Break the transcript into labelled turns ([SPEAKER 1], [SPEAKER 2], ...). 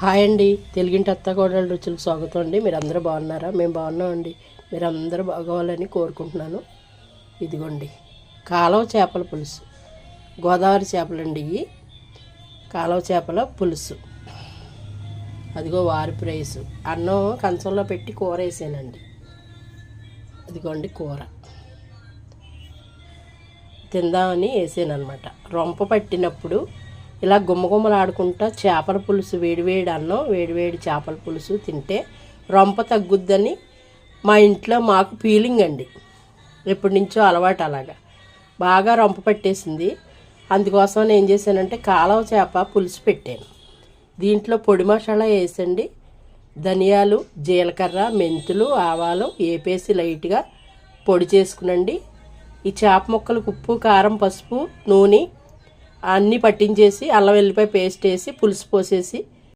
[SPEAKER 1] Hi అండి, తెలుగింటి అత్తకోడళ్ళ రుచులకు స్వాగతం అండి. మీరందరూ బాగున్నారా? మేము బాగున్నామండి. మీరందరూ బాగోవాలని కోరుకుంటున్నాను. ఇదిగోండి కాలువ చేపల పులుసు, గోదావరి చేపలండి ఇవి. కాలువ చేపల పులుసు, అదిగో వారి రైసు, అన్నం కంచంలో పెట్టి కూర వేసానండి. అదిగోండి కూర తిందామని వేసాను అనమాట. రొంప పట్టినప్పుడు ఇలా గుమ్మగుమ్మలాడుకుంటా చేపల పులుసు, వేడివేడి అన్నం, వేడివేడి చేపల పులుసు తింటే రొంప తగ్గుద్దని మా ఇంట్లో మాకు ఫీలింగ్ అండి. ఎప్పటి నుంచో అలవాటు. అలాగా బాగా రొంప పట్టేసింది. అందుకోసం ఏం చేశానంటే కాలువ చేప పులుసు పెట్టాను. దీంట్లో పొడి మసాలా వేసండి, ధనియాలు, జీలకర్ర, మెంతులు, ఆవాలు వేపేసి లైట్గా పొడి చేసుకునండి. ఈ చేప ముక్కలకు ఉప్పు, కారం, పసుపు, నూనె అన్నీ పట్టించేసి అల్లం వెల్లిపాయ పేస్ట్ వేసి పులుసు పోసేసి